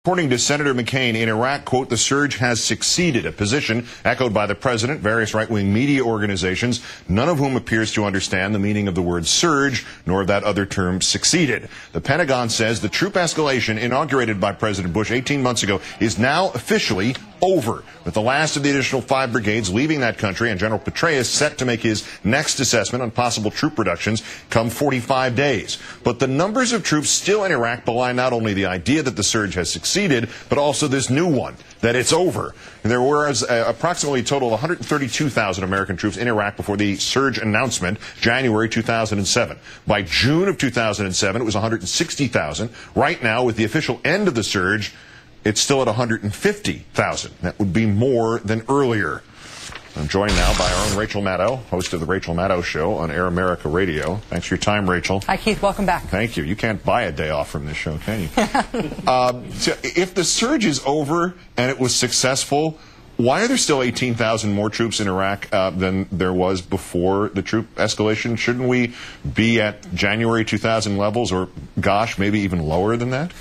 According to Senator McCain, in Iraq, quote, the surge has succeeded, a position echoed by the president, various right-wing media organizations, none of whom appears to understand the meaning of the word surge, nor of that other term succeeded. The Pentagon says the troop escalation inaugurated by President Bush 18 months ago is now officially over, with the last of the additional 5 brigades leaving that country, and General Petraeus set to make his next assessment on possible troop reductions come 45 days. But the numbers of troops still in Iraq belie not only the idea that the surge has succeeded, but also this new one, that it's over. And there were approximately a total of 132,000 American troops in Iraq before the surge announcement, January 2007. By June of 2007, it was 160,000. Right now, with the official end of the surge, it's still at 150,000. That would be more than earlier. I'm joined now by our own Rachel Maddow, host of the Rachel Maddow Show on Air America Radio. Thanks for your time, Rachel. Hi, Keith. Welcome back. Thank you. You can't buy a day off from this show, can you? So if the surge is over and it was successful, why are there still 18,000 more troops in Iraq than there was before the troop escalation? Shouldn't we be at January 2000 levels, or, gosh, maybe even lower than that?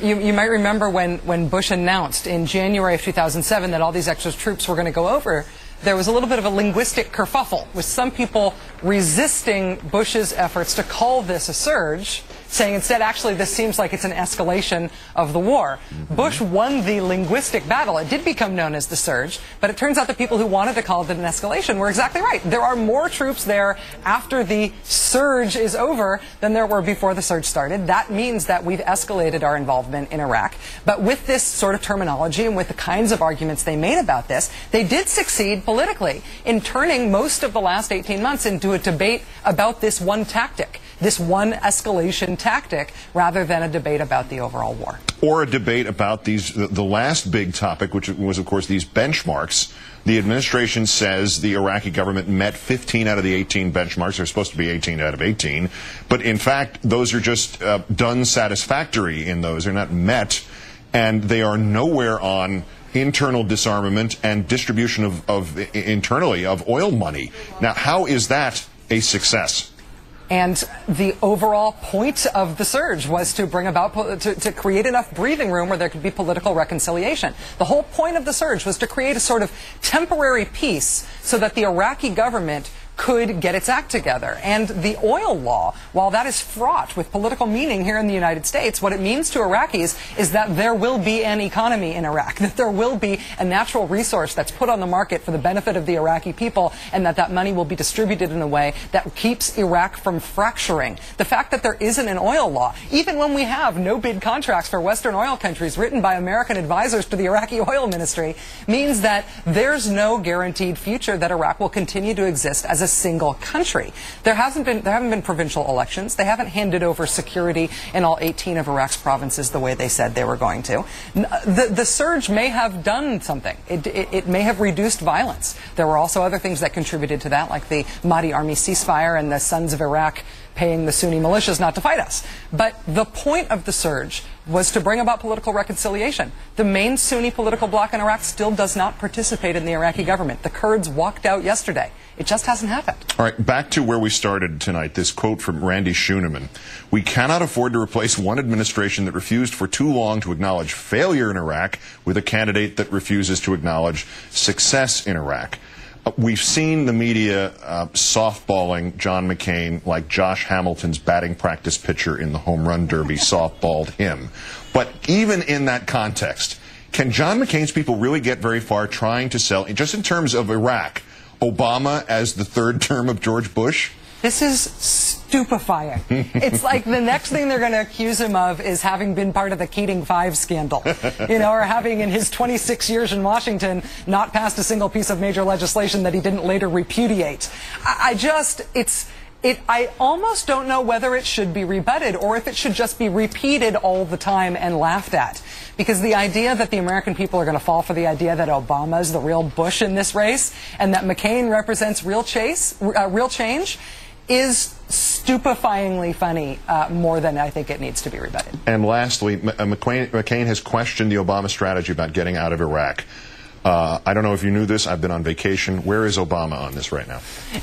You might remember when Bush announced in January of 2007 that all these extra troops were going to go over, there was a little bit of a linguistic kerfuffle, with some people resisting Bush's efforts to call this a surge, saying instead, actually, this seems like it's an escalation of the war. Bush won the linguistic battle. It did become known as the surge, but it turns out the people who wanted to call it an escalation were exactly right. There are more troops there after the surge is over than there were before the surge started. That means that we've escalated our involvement in Iraq. But with this sort of terminology and with the kinds of arguments they made about this, they did succeed politically in turning most of the last 18 months into a debate about this one tactic, this one escalation tactic, rather than a debate about the overall war. Or a debate about the last big topic, which was, of course, these benchmarks. The administration says the Iraqi government met 15 out of the 18 benchmarks. They're supposed to be 18 out of 18. But in fact, those are just done satisfactory in those. They're not met. And they are nowhere on internal disarmament and distribution internally of oil money. Now, how is that a success? And the overall point of the surge was to bring about, to create enough breathing room where there could be political reconciliation. The whole point of the surge was to create a sort of temporary peace so that the Iraqi government could get its act together. And the oil law, while that is fraught with political meaning here in the United States, what it means to Iraqis is that there will be an economy in Iraq, that there will be a natural resource that's put on the market for the benefit of the Iraqi people, and that money will be distributed in a way that keeps Iraq from fracturing. The fact that there isn't an oil law, even when we have no-bid contracts for Western oil countries written by American advisors to the Iraqi oil ministry, means that there's no guaranteed future that Iraq will continue to exist as a single country. There haven't been provincial elections. They haven't handed over security in all 18 of Iraq's provinces the way they said they were going to. The surge may have done something. It may have reduced violence. There were also other things that contributed to that, like the Mahdi army ceasefire and the Sons of Iraq paying the Sunni militias not to fight us. But the point of the surge was to bring about political reconciliation. The main Sunni political bloc in Iraq still does not participate in the Iraqi government. The Kurds walked out yesterday. It just hasn't happened. All right, back to where we started tonight, this quote from Randy Schooneman. We cannot afford to replace one administration that refused for too long to acknowledge failure in Iraq with a candidate that refuses to acknowledge success in Iraq. We've seen the media softballing John McCain like Josh Hamilton's batting practice pitcher in the home run derby softballed him. But even in that context, can John McCain's people really get very far trying to sell, just in terms of Iraq, Obama as the third term of George Bush? This is stupefying. It's like the next thing they're going to accuse him of is having been part of the Keating 5 scandal, or having in his 26 years in Washington not passed a single piece of major legislation that he didn't later repudiate. I almost don't know whether it should be rebutted or if it should just be repeated all the time and laughed at. Because the idea that the American people are going to fall for the idea that Obama is the real Bush in this race and that McCain represents real change is stupefyingly funny, more than I think it needs to be rebutted. And lastly, McCain has questioned the Obama strategy about getting out of Iraq. I don't know if you knew this. I've been on vacation. Where is Obama on this right now?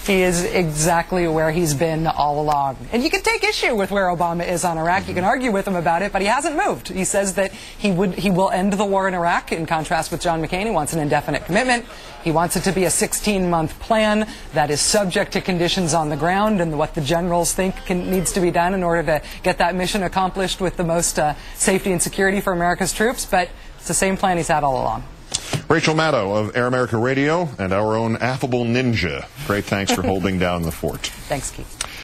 He is exactly where he's been all along. And you can take issue with where Obama is on Iraq. You can argue with him about it, but he hasn't moved. He says that he will end the war in Iraq, in contrast with John McCain. He wants an indefinite commitment. He wants it to be a 16-month plan that is subject to conditions on the ground and what the generals think needs to be done in order to get that mission accomplished with the most safety and security for America's troops. But it's the same plan he's had all along. Rachel Maddow of Air America Radio and our own affable ninja. Great thanks for holding down the fort. Thanks, Keith.